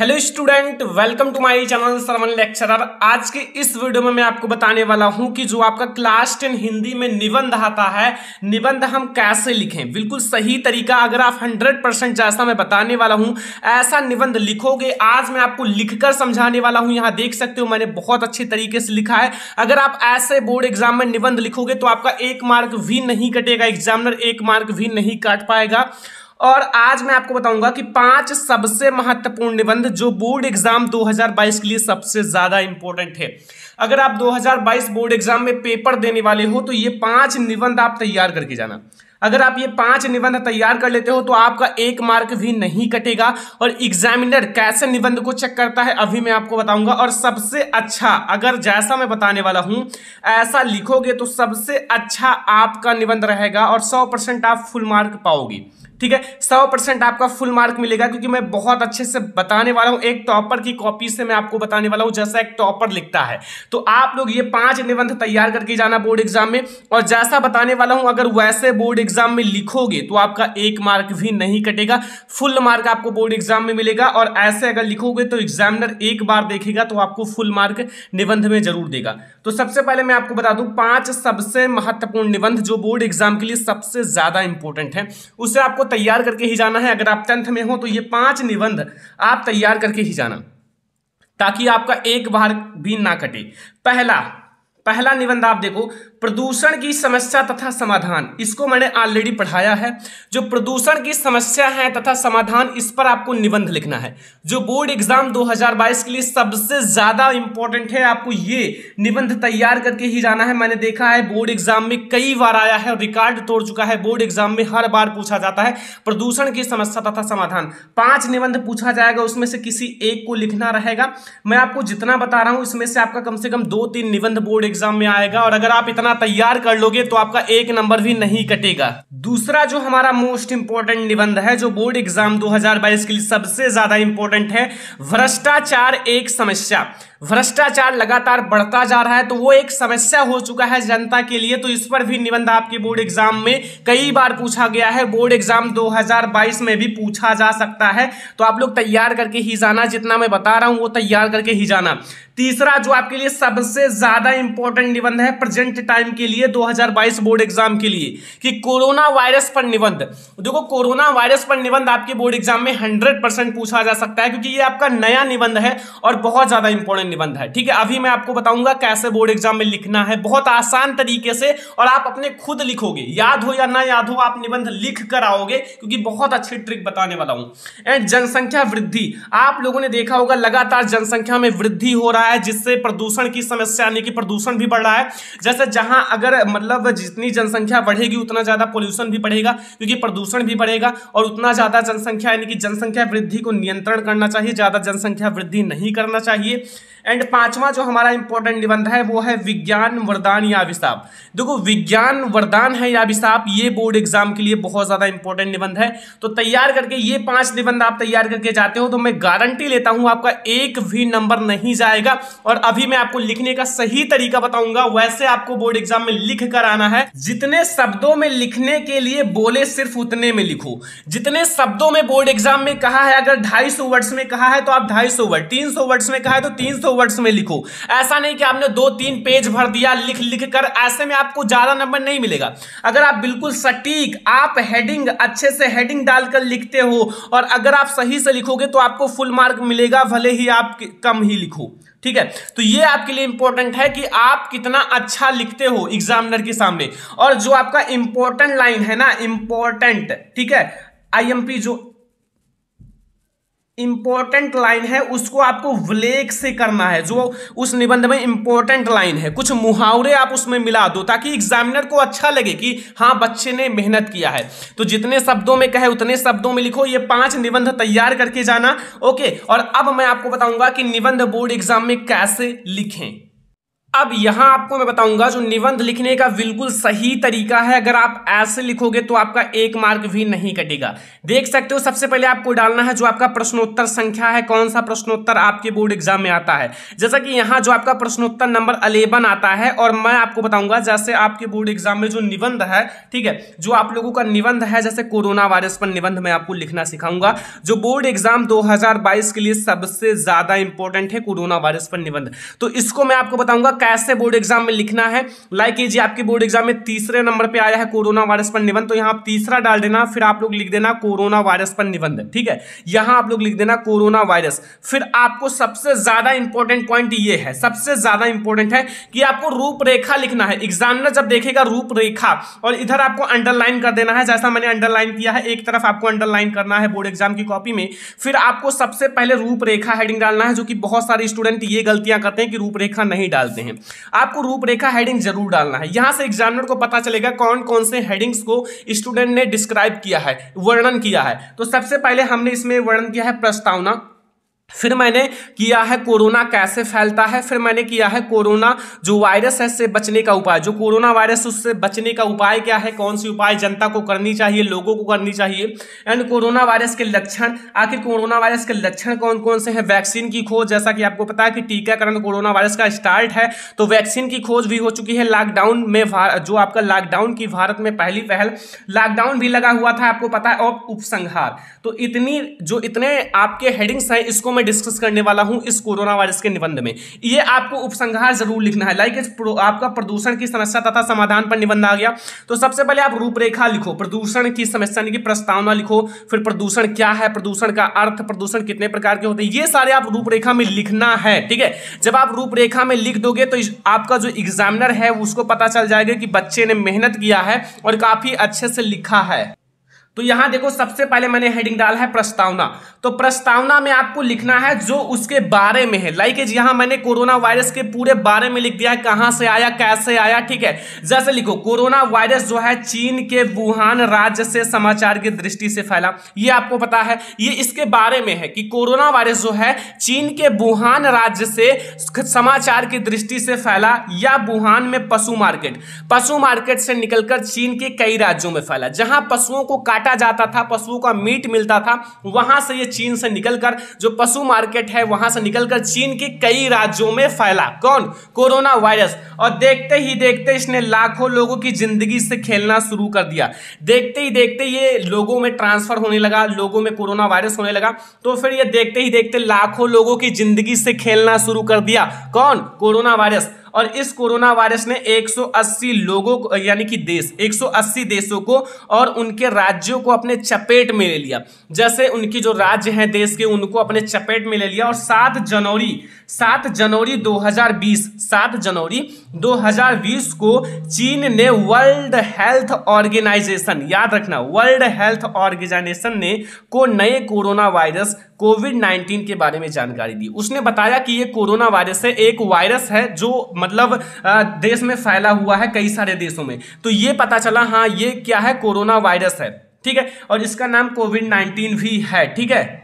Hello student, welcome to my channel Sarvan lecturer. आज के इस वीडियो में मैं आपको बताने वाला हूं कि जो आपका क्लास 10 हिंदी में निबंध आता है, निबंध हम कैसे लिखें। बिल्कुल सही तरीका, अगर आप 100% जैसा मैं बताने वाला हूं ऐसा निबंध लिखोगे। आज मैं आपको लिखकर समझाने वाला हूं। यहां देख सकते हो मैंने बहुत अच्छे तरीके से लिखा है। अगर आप ऐसे बोर्ड एग्जाम में निबंध लिखोगे तो आपका 1 मार्क भी नहीं कटेगा, एग्जामिनर 1 मार्क भी नहीं काट पाएगा। और आज मैं आपको बताऊंगा कि 5 सबसे महत्वपूर्ण निबंध जो बोर्ड एग्जाम 2022 के लिए सबसे ज्यादा इंपॉर्टेंट है। अगर आप 2022 बोर्ड एग्जाम में पेपर देने वाले हो तो ये 5 निबंध आप तैयार करके जाना। अगर आप ये 5 निबंध तैयार कर लेते हो तो आपका 1 मार्क भी नहीं कटेगा। और एग्जामिनर कैसे निबंध को चेक करता है अभी मैं आपको बताऊंगा। और सबसे अच्छा, अगर जैसा मैं बताने वाला हूं ऐसा लिखोगे तो सबसे अच्छा आपका निबंध रहेगा और 100% आप फुल मार्क पाओगे। ठीक है, 100% आपका फुल मार्क मिलेगा, क्योंकि मैं बहुत अच्छे से बताने वाला हूं। एक टॉपर की कॉपी से मैं आपको बताने वाला हूं जैसा एक टॉपर लिखता है। तो आप लोग ये 5 निबंध तैयार करके जाना बोर्ड एग्जाम में। और जैसा बताने वाला हूं अगर वैसे बोर्ड एग्जाम में लिखोगे तो आपका 1 मार्क भी नहीं कटेगा, फुल मार्क आपको बोर्ड एग्जाम में मिलेगा। और ऐसे अगर लिखोगे तो एग्जामिनर एक बार देखेगा तो आपको फुल मार्क निबंध में जरूर देगा। तो सबसे पहले मैं आपको बता दूं 5 सबसे महत्वपूर्ण निबंध जो बोर्ड एग्जाम के लिए सबसे ज्यादा इंपॉर्टेंट है, उसे आपको तैयार करके ही जाना है। अगर आप 10th में हो तो ये 5 निबंध आप तैयार करके ही जाना, ताकि आपका 1 बार भी ना कटे। पहला निबंध आप देखो, प्रदूषण की समस्या तथा समाधान। इसको मैंने ऑलरेडी पढ़ाया है। जो प्रदूषण की समस्या है तथा समाधान, इस पर आपको निबंध लिखना है, जो बोर्ड एग्जाम 2022 के लिए सबसे ज्यादा इंपॉर्टेंट है। आपको ये निबंध तैयार करके ही जाना है। मैंने देखा है बोर्ड एग्जाम में कई बार आया है, रिकॉर्ड तोड़ चुका है। बोर्ड एग्जाम में हर बार पूछा जाता है प्रदूषण की समस्या तथा समाधान। 5 निबंध पूछा जाएगा, उसमें से किसी एक को लिखना रहेगा। मैं आपको जितना बता रहा हूं इसमें से आपका कम से कम 2-3 निबंध बोर्ड एग्जाम में आएगा। और अगर आप इतना तैयार कर लोगे तो आपका 1 नंबर भी नहीं कटेगा। दूसरा जो हमारा मोस्ट इंपॉर्टेंट निबंध है जो बोर्ड एग्जाम 2022 के लिए सबसे ज्यादा इंपॉर्टेंट है, भ्रष्टाचार एक समस्या। भ्रष्टाचार लगातार बढ़ता जा रहा है, तो वो एक समस्या हो चुका है जनता के लिए। तो इस पर भी निबंध आपके बोर्ड एग्जाम में कई बार पूछा गया है। बोर्ड एग्जाम 2022 में भी पूछा जा सकता है। तो आप लोग तैयार करके ही जाना, जितना मैं बता रहा हूं वो तैयार करके ही जाना। तीसरा जो आपके लिए सबसे ज्यादा इंपॉर्टेंट निबंध है प्रेजेंट टाइम के लिए 2022 बोर्ड एग्जाम के लिए, कि कोरोना वायरस पर निबंध। देखो, कोरोना वायरस पर निबंध आपके बोर्ड एग्जाम में 100% पूछा जा सकता है, क्योंकि ये आपका नया निबंध है और बहुत ज्यादा इंपॉर्टेंट निबंध है। ठीक है, अभी मैं आपको बताऊंगा कैसे बोर्ड एग्जाम में लिखना है, बहुत आसान तरीके से। और आप अपने खुद लिखोगे, याद हो या ना याद हो, आप निबंध लिख कर आओगे, क्योंकि बहुत अच्छी ट्रिक बताने वाला हूं। एंड जनसंख्या वृद्धि, आप लोगों ने देखा होगा लगातार जनसंख्या में वृद्धि हो रहा है, जिससे प्रदूषण की समस्या यानी कि प्रदूषण भी बढ़ रहा है। जैसे जहां अगर मतलब जितनी जनसंख्या बढ़ेगी उतना ज्यादा पोल्यूशन भी बढ़ेगा, क्योंकि प्रदूषण भी बढ़ेगा। और उतना ज्यादा जनसंख्या यानी कि जनसंख्या वृद्धि को नियंत्रण करना चाहिए, ज्यादा जनसंख्या वृद्धि नहीं करना चाहिए। एंड 5वां जो हमारा इंपॉर्टेंट निबंध है वो है विज्ञान वरदान या अभिशाप। देखो, विज्ञान वरदान है या अभिशाप, ये बोर्ड एग्जाम के लिए बहुत ज्यादा इंपॉर्टेंट निबंध है। तो तैयार करके ये 5 निबंध आप तैयार करके जाते हो तो मैं गारंटी लेता हूं आपका 1 भी नंबर नहीं जाएगा। और अभी मैं आपको लिखने का सही तरीका बताऊंगा, वैसे आपको बोर्ड एग्जाम में लिख कर आना है। जितने शब्दों में लिखने के लिए बोले सिर्फ उतने में लिखो। जितने शब्दों में बोर्ड एग्जाम में कहा है, अगर 250 वर्ड्स में कहा है तो आप 250 वर्ड, 300 वर्ड्स में कहा है तो 300 वर्ड्स में लिखो। ऐसा नहीं कि आपने 2-3 पेज भर दिया लिख कर, ऐसे में आपको ज्यादा नंबर नहीं मिलेगा। अगर आप बिल्कुल सटीक, आप हेडिंग अच्छे से हेडिंग डालकर लिखते हो और अगर आप सही से लिखोगे तो आपको फुल मार्क मिलेगा, भले ही आप कम ही लिखो। ठीक है, तो ये आपके लिए इंपॉर्टेंट है कि आप कितना अच्छा लिखते हो एग्जामिनर के सामने। और जो आपका इंपॉर्टेंट लाइन है ना, इंपॉर्टेंट, ठीक है, आईएमपी जो इंपॉर्टेंट लाइन है उसको आपको विलेख से करना है। जो उस निबंध में इंपॉर्टेंट लाइन है, कुछ मुहावरे आप उसमें मिला दो, ताकि एग्जामिनर को अच्छा लगे कि हाँ बच्चे ने मेहनत किया है। तो जितने शब्दों में कहे उतने शब्दों में लिखो। ये 5 निबंध तैयार करके जाना। ओके, और अब मैं आपको बताऊंगा कि निबंध बोर्ड एग्जाम में कैसे लिखें। अब यहां आपको मैं बताऊंगा जो निबंध लिखने का बिल्कुल सही तरीका है। अगर आप ऐसे लिखोगे तो आपका 1 मार्क भी नहीं कटेगा। देख सकते हो, सबसे पहले आपको डालना है जो आपका प्रश्नोत्तर संख्या है, कौन सा प्रश्नोत्तर आपके बोर्ड एग्जाम में आता है। जैसा कि यहाँ जो आपका प्रश्नोत्तर नंबर 11 आता है, और मैं आपको बताऊंगा जैसे आपके बोर्ड एग्जाम में जो निबंध है, ठीक है, जो आप लोगों का निबंध है, जैसे कोरोना वायरस पर निबंध मैं आपको लिखना सिखाऊंगा, जो बोर्ड एग्जाम 2022 के लिए सबसे ज्यादा इंपॉर्टेंट है, कोरोना वायरस पर निबंध। तो इसको मैं आपको बताऊंगा कैसे बोर्ड एग्जाम में लिखना है। लाइक कीजिए, आपके बोर्ड एग्जाम में तीसरे नंबर पे आया है कोरोना वायरस पर निबंध, तो यहां आप तीसरा डाल देना, फिर आप लोग लिख देना कोरोना वायरस पर निबंध, ठीक है। यहां आप लोग लिख देना कोरोना वायरस। फिर आपको सबसे ज्यादा इंपॉर्टेंट पॉइंट ये है, सबसे ज्यादा इंपॉर्टेंट है कि आपको रूपरेखा लिखना है। एग्जामिनर जब देखेगा रूपरेखा, और इधर आपको अंडरलाइन कर देना है, जैसा मैंने अंडरलाइन किया है, एक तरफ आपको अंडरलाइन करना है बोर्ड एग्जाम की कॉपी में। फिर आपको सबसे पहले रूपरेखा हेडिंग डालना है, जो कि बहुत सारे स्टूडेंट ये गलतियां करते हैं कि रूपरेखा नहीं डालते हैं। आपको रूपरेखा हेडिंग जरूर डालना है। यहां से एग्जामिनर को पता चलेगा कौन कौन से हेडिंग्स को स्टूडेंट ने डिस्क्राइब किया है, वर्णन किया है। तो सबसे पहले हमने इसमें वर्णन किया है प्रस्तावना, फिर मैंने किया है कोरोना कैसे फैलता है, फिर मैंने किया है कोरोना जो वायरस है से बचने का उपाय, जो कोरोना वायरस उससे बचने का उपाय क्या है, कौन सी उपाय जनता को करनी चाहिए, लोगों को करनी चाहिए, एंड कोरोना वायरस के लक्षण, आखिर कोरोना वायरस के लक्षण कौन कौन से हैं, वैक्सीन की खोज, जैसा कि आपको पता है कि टीकाकरण कोरोना वायरस का स्टार्ट है, तो वैक्सीन की खोज भी हो चुकी है। लॉकडाउन में जो आपका लॉकडाउन की भारत में पहली पहल, लॉकडाउन भी लगा हुआ था आपको पता है, और उपसंहार। तो इतने आपके हेडिंग्स हैं, इसको डिस्कस करने वाला हूं इस कोरोना वायरस के निबंध में। ये आपको उपसंहार जरूर लिखना है। लाइक आपका प्रदूषण की समस्या तथा समाधान पर निबंध आ गया, तो सबसे पहले आप रूपरेखा लिखो, प्रदूषण की समस्या की प्रस्तावना लिखो, फिर प्रदूषण क्या है, प्रदूषण का अर्थ, प्रदूषण कितने प्रकार के होते हैं, ये सारे आप रूपरेखा में लिखना है, ठीक है। जब आप रूपरेखा में लिख दोगे तो आपका जो एग्जामिनर है उसको पता चल जाएगा कि बच्चे ने मेहनत किया है और काफी अच्छे से लिखा है। तो यहां देखो, सबसे पहले मैंने हेडिंग डाला है प्रस्तावना। तो प्रस्तावना में आपको लिखना है जो उसके बारे में है। लाइक यहां मैंने कोरोना वायरस के पूरे बारे में लिख दिया है, कहां से आया, कैसे आया, ठीक है। जैसे लिखो, कोरोना वायरस जो है चीन के वुहान राज्य से समाचार की दृष्टि से फैला। ये आपको पता है, ये इसके बारे में है कि कोरोना वायरस जो है चीन के वुहान राज्य से समाचार की दृष्टि से फैला, या वुहान में पशु मार्केट से निकलकर चीन के कई राज्यों में फैला। जहां पशुओं को काटा जाता था, पशुओं का मीट मिलता था, वहां से ये चीन से निकलकर जो पशु मार्केट है वहां से निकलकर चीन के कई राज्यों में फैला। कौन? Corona virus. और देखते ही देखते इसने लाखों लोगों की जिंदगी से खेलना शुरू कर दिया। देखते ही देखते ये लोगों में ट्रांसफर होने लगा, लोगों में कोरोना वायरस होने लगा, तो फिर ये देखते ही देखते लाखों लोगों की जिंदगी से खेलना शुरू कर दिया। कौन? Corona virus. और इस कोरोना वायरस ने 180 लोगों को, यानी कि 180 देशों को और उनके राज्यों को अपने चपेट में ले लिया। जैसे उनकी जो राज्य हैं देश के, उनको अपने चपेट में ले लिया। और 7 जनवरी 2020 को चीन ने वर्ल्ड हेल्थ ऑर्गेनाइजेशन, याद रखना, वर्ल्ड हेल्थ ऑर्गेनाइजेशन ने को नए कोरोना वायरस कोविड-19 के बारे में जानकारी दी। उसने बताया कि ये कोरोना वायरस है, एक वायरस है जो मतलब देश में फैला हुआ है, कई सारे देशों में। तो ये पता चला, हाँ ये क्या है, कोरोना वायरस है, ठीक है। और इसका नाम कोविड-19 भी है, ठीक है।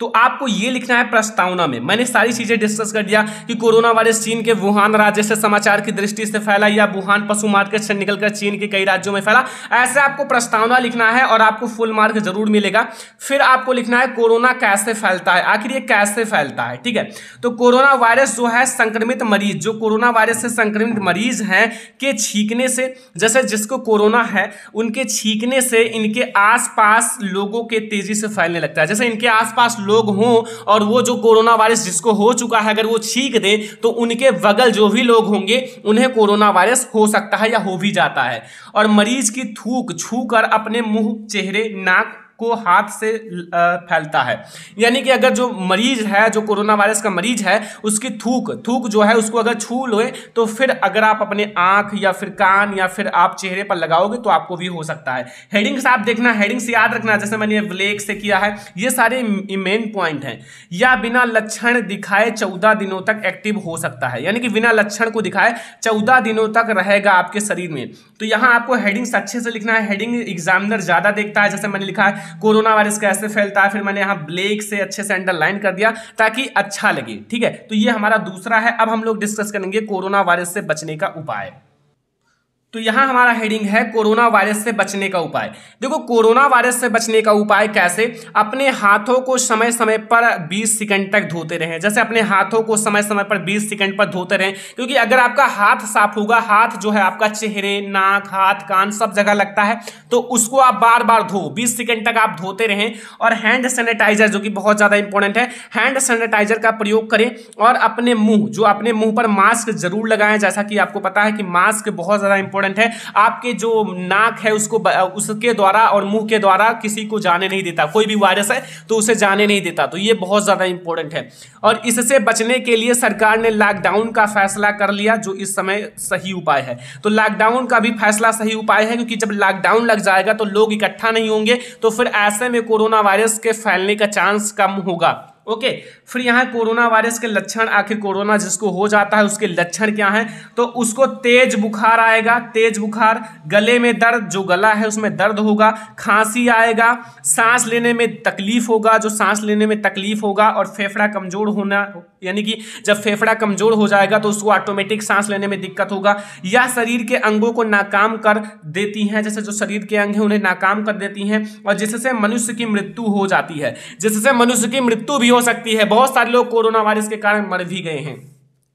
तो आपको ये लिखना है प्रस्तावना में। मैंने सारी चीजें डिस्कस कर दिया कि कोरोना वायरस चीन के वुहान राज्य से समाचार की दृष्टि से फैला, या वुहान पशु मार्केट से निकलकर चीन के कई राज्यों में फैला। ऐसे आपको प्रस्तावना लिखना है और आपको फुल मार्क जरूर मिलेगा। फिर आपको लिखना है कोरोना कैसे फैलता है, आखिर ये कैसे फैलता है, ठीक है। तो कोरोना वायरस जो है संक्रमित मरीज, जो कोरोना वायरस से संक्रमित मरीज हैं के छींकने से, जैसे जिसको कोरोना है उनके छींकने से इनके आसपास लोगों के तेजी से फैलने लगता है। जैसे इनके आसपास लोग हों और वो जो कोरोना वायरस जिसको हो चुका है अगर वो छींक दे तो उनके बगल जो भी लोग होंगे उन्हें कोरोना वायरस हो सकता है या हो भी जाता है। और मरीज की थूक छूकर अपने मुंह, चेहरे, नाक को हाथ से फैलता है। यानी कि अगर जो मरीज है, जो कोरोना वायरस का मरीज है, उसकी थूक जो है उसको अगर छू लो तो फिर अगर आप अपने आंख या फिर कान या फिर आप चेहरे पर लगाओगे तो आपको भी हो सकता है। हेडिंग्स आप देखना, हेडिंग्स याद रखना, जैसे मैंने ब्लैक से किया है, ये सारे मेन पॉइंट हैं। या बिना लक्षण दिखाए 14 दिनों तक एक्टिव हो सकता है, यानी कि बिना लक्षण को दिखाए 14 दिनों तक रहेगा आपके शरीर में। तो यहां आपको हेडिंग्स अच्छे से लिखना है। हेडिंग एग्जामिनर ज्यादा देखता है, जैसे मैंने लिखा है कोरोना वायरस कैसे फैलता है, फिर मैंने यहाँ ब्लैक से अच्छे से अंडरलाइन कर दिया ताकि अच्छा लगे। ठीक है, तो ये हमारा दूसरा है। अब हम लोग डिस्कस करेंगे कोरोना वायरस से बचने का उपाय। तो यहां हमारा हेडिंग है कोरोना वायरस से बचने का उपाय। देखो, कोरोना वायरस से बचने का उपाय कैसे, अपने हाथों को समय समय पर 20 सेकंड तक धोते रहें। जैसे अपने हाथों को समय समय पर 20 सेकंड पर धोते रहें, क्योंकि अगर आपका हाथ साफ होगा, हाथ जो है आपका चेहरे, नाक, हाथ, कान सब जगह लगता है, तो उसको आप बार बार धो, 20 सेकंड तक आप धोते रहें। और हैंड सैनिटाइजर, जो कि बहुत ज्यादा इंपॉर्टेंट है, हैंड सैनिटाइजर का प्रयोग करें। और अपने मुंह, जो अपने मुंह पर मास्क जरूर लगाएं। जैसा कि आपको पता है कि मास्क बहुत ज्यादा इंपॉर्टेंट है, आपके जो नाक है उसको, उसके द्वारा और मुंह के द्वारा किसी को जाने नहीं देता, कोई भी वायरस है तो उसे जाने नहीं देता, तो ये बहुत ज्यादा इंपॉर्टेंट है। और इससे बचने के लिए सरकार ने लॉकडाउन का फैसला कर लिया, जो इस समय सही उपाय है। तो लॉकडाउन का भी फैसला सही उपाय है, क्योंकि जब लॉकडाउन लग जाएगा तो लोग इकट्ठा नहीं होंगे, तो फिर ऐसे में कोरोना वायरस के फैलने का चांस कम होगा। ओके, फिर यहाँ कोरोना वायरस के लक्षण, आखिर कोरोना जिसको हो जाता है उसके लक्षण क्या हैं, तो उसको तेज बुखार आएगा, तेज बुखार, गले में दर्द, जो गला है उसमें दर्द होगा, खांसी आएगा, सांस लेने में तकलीफ होगा, जो सांस लेने में तकलीफ होगा, और फेफड़ा कमजोर होना, यानी कि जब फेफड़ा कमजोर हो जाएगा तो उसको ऑटोमेटिक सांस लेने में दिक्कत होगा, या शरीर के अंगों को नाकाम कर देती हैं, जैसे जो शरीर के अंग हैं उन्हें नाकाम कर देती हैं, और जिससे मनुष्य की मृत्यु हो जाती है, जिससे मनुष्य की मृत्यु भी हो सकती है। बहुत सारे लोग कोरोना वायरस के कारण मर भी गए हैं।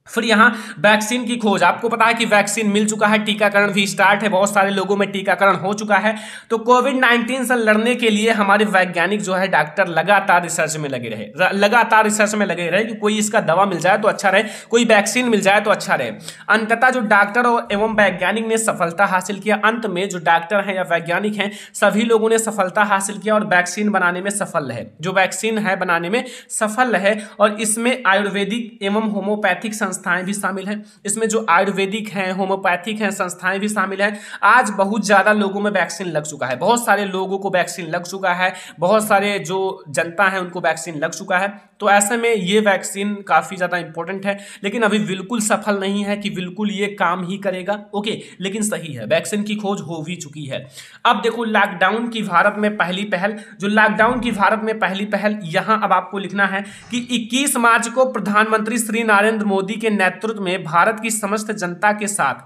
फिर यहाँ वैक्सीन की खोज, आपको पता है कि वैक्सीन मिल चुका है, टीकाकरण भी स्टार्ट है, बहुत सारे लोगों में टीकाकरण हो चुका है। तो कोविड-19 से लड़ने के लिए हमारे वैज्ञानिक जो है, डॉक्टर लगातार रिसर्च में लगे रहे, लगातार रिसर्च में लगे रहे कि कोई इसका दवा मिल जाए तो अच्छा रहे, कोई वैक्सीन मिल जाए तो अच्छा रहे। अंततः जो डॉक्टर और एवं वैज्ञानिक ने सफलता हासिल किया, अंत में जो डॉक्टर हैं या वैज्ञानिक हैं सभी लोगों ने सफलता हासिल किया और वैक्सीन बनाने में सफल रहे, जो वैक्सीन है बनाने में सफल रहे। और इसमें आयुर्वेदिक एवं होम्योपैथिक संस्थाएं भी शामिल हैं, इसमें जो आयुर्वेदिक हैं, होम्योपैथिक हैं, संस्थाएं भी शामिल हैं। आज बहुत ज्यादा लोगों में वैक्सीन लग चुका है, बहुत सारे लोगों को वैक्सीन लग चुका है, बहुत सारे जो जनता है उनको वैक्सीन लग चुका है। तो ऐसे में ये वैक्सीन काफी ज्यादा इंपॉर्टेंट है, लेकिन अभी बिल्कुल सफल नहीं है कि बिल्कुल ये काम ही करेगा। ओके, लेकिन सही है, वैक्सीन की खोज हो भी चुकी है। अब देखो, लॉकडाउन की भारत में पहली पहल, जो लॉकडाउन की भारत में पहली पहल, यहां अब आपको लिखना है कि 21 मार्च को प्रधानमंत्री श्री नरेंद्र मोदी के नेतृत्व में भारत की समस्त जनता के साथ,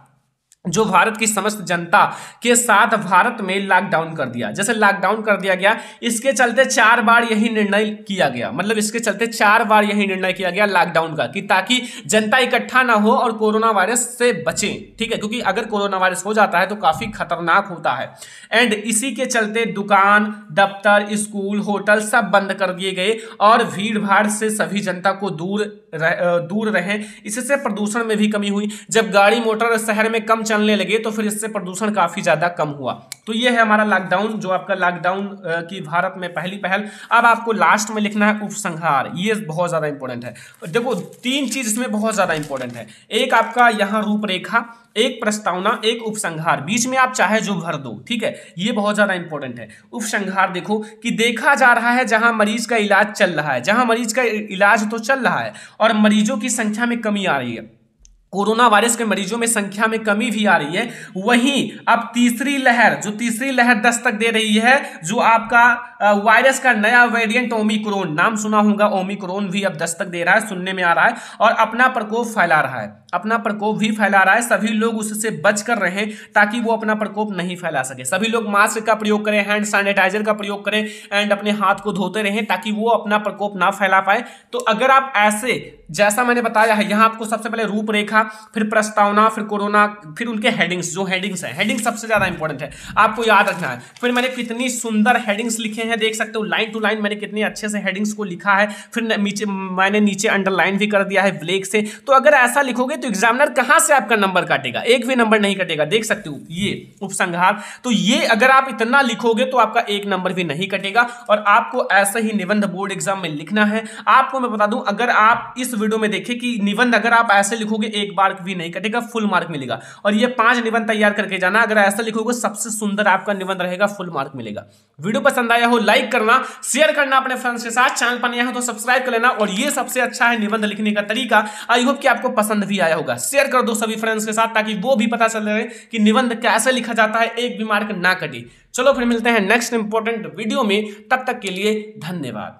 जो भारत की समस्त जनता के साथ भारत में लॉकडाउन कर दिया। जैसे लॉकडाउन कर दिया गया, इसके चलते 4 बार यही निर्णय किया गया, मतलब इसके चलते 4 बार यही निर्णय किया गया लॉकडाउन का, कि ताकि जनता इकट्ठा ना हो और कोरोना वायरस से बचे। ठीक है, क्योंकि अगर कोरोना वायरस हो जाता है तो काफी खतरनाक होता है। एंड इसी के चलते दुकान, दफ्तर, स्कूल, होटल सब बंद कर दिए गए और भीड़ भाड़ से सभी जनता को दूर रहें। इससे प्रदूषण में भी कमी हुई। जब गाड़ी मोटर शहर में कम चलने लगे तो फिर इससे प्रदूषण काफी ज्यादा कम हुआ। तो ये है हमारा लॉकडाउन, जो आपका लॉकडाउन की भारत में पहली पहल। अब आपको लास्ट में लिखना है उपसंहार, ये बहुत ज्यादा इंपॉर्टेंट है। देखो, 3 चीज इसमें बहुत ज्यादा इंपॉर्टेंट है। एक आपका यहाँ रूपरेखा, एक प्रस्तावना, एक उपसंहार, बीच में आप चाहे जो भर दो। ठीक है, ये बहुत ज्यादा इंपॉर्टेंट है। उपसंहार देखो कि देखा जा रहा है जहां मरीज का इलाज चल रहा है, जहां मरीज का इलाज तो चल रहा है और मरीजों की संख्या में कमी आ रही है, कोरोना वायरस के मरीजों में संख्या में कमी भी आ रही है, वहीं अब तीसरी लहर दस्तक दे रही है, जो आपका वायरस का नया वेरिएंट ओमिक्रॉन, नाम सुना होगा, ओमिक्रॉन भी अब दस्तक दे रहा है, सुनने में आ रहा है और अपना प्रकोप फैला रहा है। सभी लोग उससे बच कर रहें ताकि वो अपना प्रकोप नहीं फैला सके। सभी लोग मास्क का प्रयोग करें, हैंड सैनिटाइजर का प्रयोग करें एंड अपने हाथ को धोते रहें ताकि वो अपना प्रकोप ना फैला पाए। तो अगर आप ऐसे, जैसा मैंने बताया है, यहाँ आपको सबसे पहले रूपरेखा, फिर प्रस्तावना, फिर कोरोना, फिर उनके हेडिंग्स, जो हेडिंग्स है, हेडिंग सबसे ज्यादा इंपॉर्टेंट है, आपको याद रखना है। फिर मैंने कितनी सुंदर हेडिंग्स लिखे हैं, देख सकते हो, लाइन टू लाइन मैंने कितने अच्छे से हेडिंग्स को लिखा है। फिर मैंने नीचे अंडरलाइन भी कर दिया है ब्लैक से। तो अगर ऐसा लिखोगे तो एग्जामिनर कहां से आपका नंबर काटेगा, एक भी नंबर नहीं कटेगा। देख सकते हो ये उपसंहार, तो ये अगर आप इतना लिखोगे तो आपका एक नंबर भी नहीं कटेगा। और आपको ऐसे ही निबंध बोर्ड एग्जाम में लिखना है। आपको मैं बता दूं, अगर आप इस वीडियो में देखें कि निबंध अगर आप ऐसे लिखोगे 1 एक मार्क भी नहीं कटेगा, फुल मार्क मिलेगा। और ये 5 निबंध तैयार करके जाना, अगर ऐसा लिखोगे सबसे सुंदर आपका निबंध रहेगा, फुल मार्क मिलेगा। वीडियो पसंद आया हो लाइक करना, शेयर करना अपने फ्रेंड्स के साथ, चैनल पर नया हो तो सब्सक्राइब कर लेना। और ये सबसे अच्छा है निबंध लिखने का तरीका, आई होप कि आपको पसंद भी आया होगा। शेयर कर दो सभी फ्रेंड्स के साथ ताकि वो भी पता चल रहे कि निबंध कैसे लिखा जाता है, एक भी मार्क ना कटे। चलो फिर मिलते हैं नेक्स्ट इंपॉर्टेंट वीडियो में, तब तक के लिए धन्यवाद।